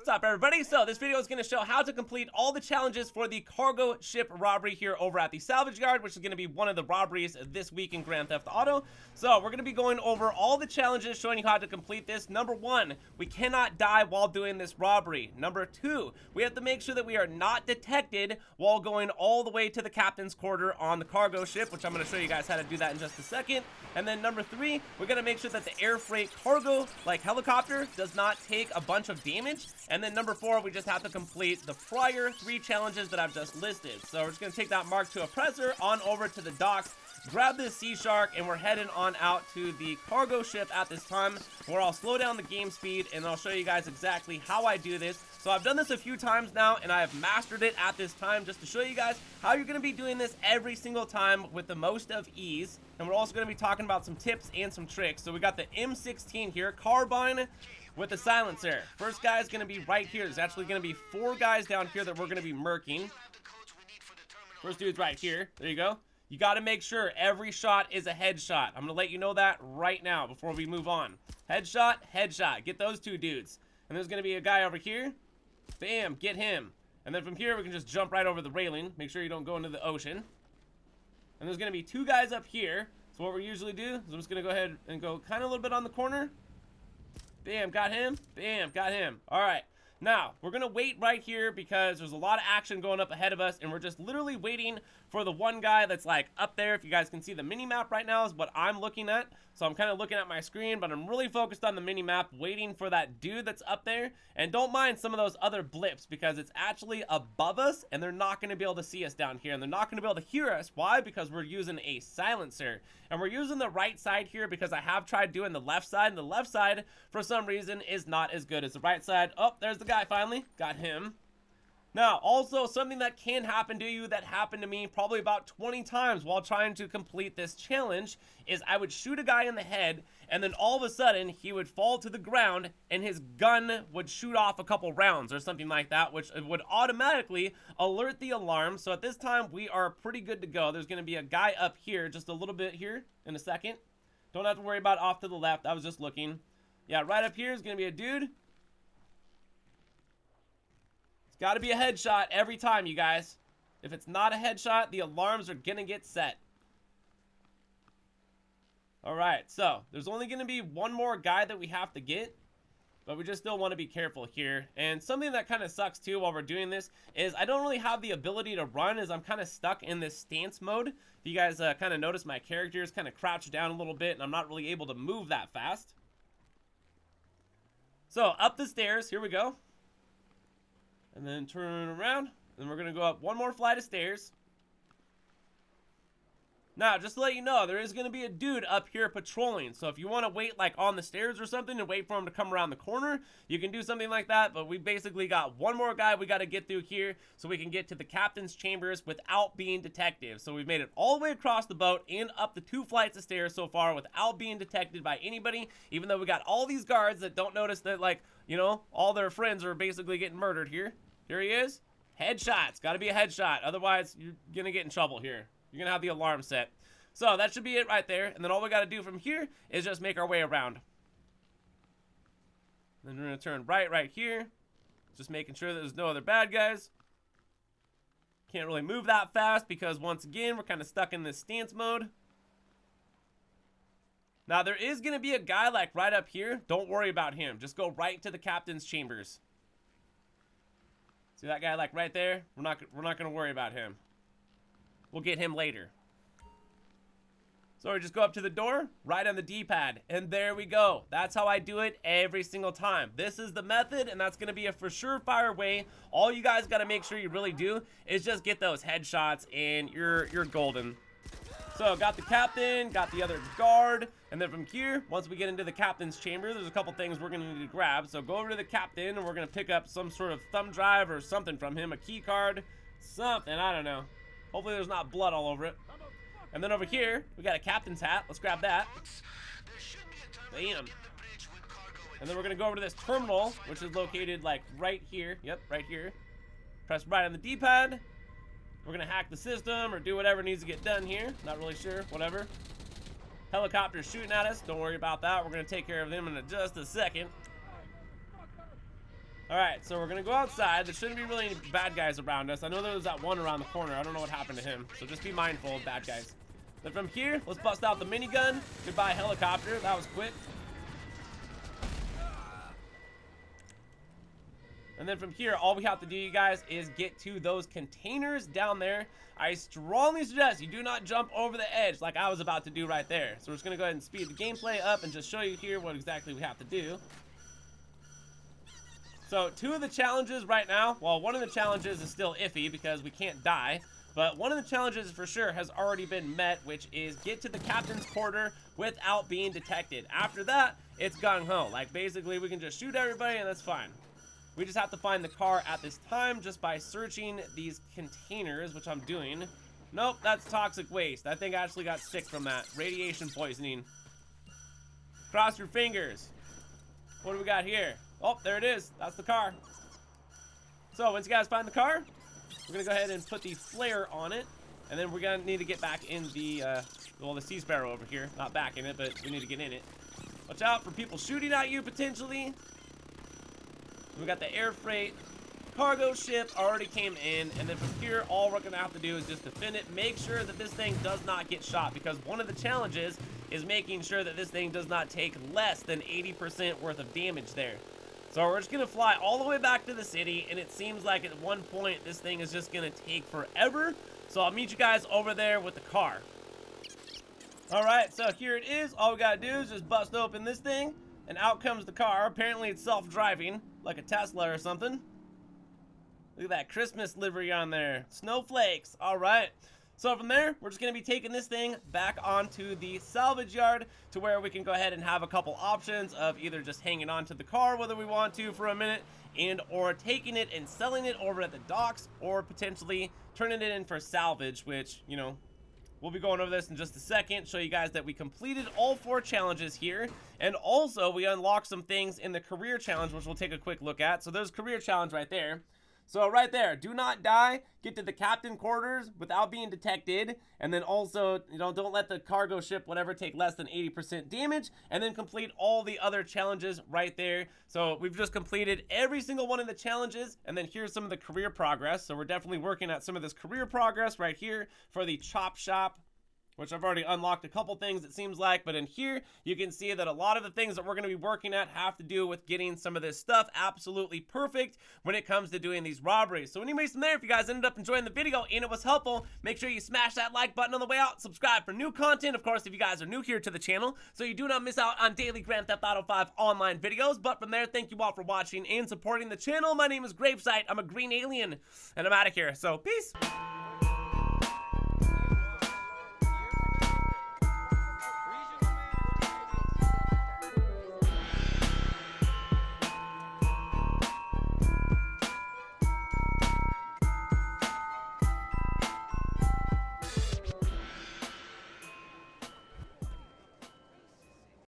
What's up, everybody? So this video is going to show how to complete all the challenges for the cargo ship robbery here over at the salvage yard, which is going to be one of the robberies this week in Grand Theft Auto. So we're going to be going over all the challenges, showing you how to complete this. Number 1, we cannot die while doing this robbery. Number 2, we have to make sure that we are not detected while going all the way to the captain's quarter on the cargo ship, which I'm going to show you guys how to do that in just a second. And then number 3, we're going to make sure that the air freight cargo, like helicopter, does not take a bunch of damage. And then number 4, we just have to complete the prior 3 challenges that I've just listed. So we're just going to take that Mark II oppressor on over to the docks, grab this sea shark, and we're heading on out to the cargo ship at this time, where I'll slow down the game speed and I'll show you guys exactly how I do this. So I've done this a few times now and I have mastered it at this time, just to show you guys how you're going to be doing this every single time with the most of ease. And we're also going to be talking about some tips and some tricks. So we got the M16 here, carbine with the silencer. First guy is going to be right here. There's actually going to be 4 guys down here that we're going to be murking. First dude's right here. There you go. You got to make sure every shot is a headshot. I'm going to let you know that right now before we move on. Headshot, headshot. Get those 2 dudes. And there's going to be a guy over here. Bam, get him. And then from here, we can just jump right over the railing. Make sure you don't go into the ocean. And there's going to be 2 guys up here. So what we usually do is I'm just going to go ahead and go kind of a little bit on the corner. Bam, got him. Bam, got him. All right. Now, we're going to wait right here because there's a lot of action going up ahead of us, and we're just literally waiting for the one guy that's like up there. If you guys can see the mini map right now is what I'm looking at. So I'm kind of looking at my screen, but I'm really focused on the mini map, waiting for that dude that's up there. And don't mind some of those other blips because it's actually above us, and they're not going to be able to see us down here, and they're not going to be able to hear us. Why? Because we're using a silencer, and we're using the right side here because I have tried doing the left side, and the left side for some reason is not as good as the right side. Oh, there's the guy finally. Got him. Now, also something that can happen to you, that happened to me probably about 20 times while trying to complete this challenge, is I would shoot a guy in the head, and then all of a sudden he would fall to the ground and his gun would shoot off a couple rounds or something like that, which would automatically alert the alarm. So at this time we are pretty good to go. There's going to be a guy up here just a little bit here in a second. Don't have to worry about off to the left. I was just looking. Yeah, right up here is going to be a dude. It's got to be a headshot every time, you guys. If it's not a headshot, the alarms are going to get set. Alright, so there's only going to be one more guy that we have to get, but we just still want to be careful here. And something that kind of sucks too while we're doing this is I don't really have the ability to run, as I'm kind of stuck in this stance mode. If you guys kind of notice, my character is kind of crouched down a little bit and I'm not really able to move that fast. So up the stairs, here we go. And then turn around, and we're going to go up one more flight of stairs. Now, just to let you know, there is going to be a dude up here patrolling. So if you want to wait like on the stairs or something and wait for him to come around the corner, you can do something like that. But we basically got one more guy we got to get through here so we can get to the captain's chambers without being detected. So we've made it all the way across the boat and up the 2 flights of stairs so far without being detected by anybody, even though we got all these guards that don't notice that, like, you know, all their friends are basically getting murdered here. Here he is. Headshots. Got to be a headshot. Otherwise, you're going to get in trouble here. You're going to have the alarm set. So that should be it right there. And then all we got to do from here is just make our way around. Then we're going to turn right here. Just making sure that there's no other bad guys. Can't really move that fast because, once again, we're kind of stuck in this stance mode. Now, there is going to be a guy like right up here. Don't worry about him. Just go right to the captain's chambers. See that guy like right there? We're not going to worry about him. We'll get him later. So we just go up to the door, right on the D-pad, and there we go. That's how I do it every single time. This is the method, and that's going to be a for sure fire way. All you guys got to make sure you really do is just get those headshots, and you're golden. So got the captain, got the other guard, and then from here, once we get into the captain's chamber, there's a couple things we're going to need to grab. So go over to the captain, and we're going to pick up some sort of thumb drive or something from him, a key card, something, I don't know. Hopefully there's not blood all over it. And then over here, we got a captain's hat. Let's grab that. Bam. And then we're going to go over to this terminal, which is located like right here. Yep, right here. Press right on the D-pad. We're going to hack the system or do whatever needs to get done here. Not really sure. Whatever. Helicopter's shooting at us. Don't worry about that. We're going to take care of them in just a second. All right, so we're gonna go outside. There shouldn't be really any bad guys around us. I know there was that one around the corner. I don't know what happened to him, so just be mindful of bad guys. Then from here, let's bust out the minigun. Goodbye, helicopter. That was quick. And then from here, all we have to do, you guys, is get to those containers down there. I strongly suggest you do not jump over the edge like I was about to do right there. So we're just going to go ahead and speed the gameplay up and just show you here what exactly we have to do. So 2 of the challenges right now, well, one of the challenges is still iffy because we can't die. But one of the challenges for sure has already been met, which is get to the captain's quarter without being detected. After that, it's gung-ho. Like, basically, we can just shoot everybody and that's fine. We just have to find the car at this time just by searching these containers, which I'm doing. Nope, that's toxic waste. I think I actually got sick from that. Radiation poisoning. Cross your fingers. What do we got here? Oh, there it is. That's the car. So once you guys find the car, we're going to go ahead and put the flare on it. And then we're going to need to get back in the, well, the Sea Sparrow over here. Not back in it, but we need to get in it. Watch out for people shooting at you, potentially. We got the air freight cargo ship already came in, and then from here all we're gonna have to do is just defend it, make sure that this thing does not get shot, because one of the challenges is making sure that this thing does not take less than 80% worth of damage there. So we're just gonna fly all the way back to the city, and it seems like at one point this thing is just gonna take forever. So I'll meet you guys over there with the car. Alright, so here it is. All we gotta do is just bust open this thing, and out comes the car. Apparently it's self-driving, like a Tesla or something. Look at that Christmas livery on there. Snowflakes. All right. So from there, we're just going to be taking this thing back onto the salvage yard to where we can go ahead and have a couple options of either just hanging on to the car, whether we want to for a minute, and or taking it and selling it over at the docks, or potentially turning it in for salvage, which, you know, we'll be going over this in just a second, show you guys that we completed all 4 challenges here, and also we unlocked some things in the career challenge, which we'll take a quick look at. So there's career challenge right there. So right there, do not die, get to the captain quarters without being detected, and then also, you know, don't let the cargo ship, whatever, take less than 80% damage, and then complete all the other challenges right there. So we've just completed every single one of the challenges, and then here's some of the career progress. So we're definitely working at some of this career progress right here for the chop shop, which I've already unlocked a couple things, it seems like. But in here, you can see that a lot of the things that we're going to be working at have to do with getting some of this stuff absolutely perfect when it comes to doing these robberies. So anyways, from there, if you guys ended up enjoying the video and it was helpful, make sure you smash that like button on the way out, subscribe for new content, of course, if you guys are new here to the channel, so you do not miss out on daily Grand Theft Auto 5 online videos. But from there, thank you all for watching and supporting the channel. My name is GRAVESIGHT. I'm a green alien, and I'm out of here. So, peace.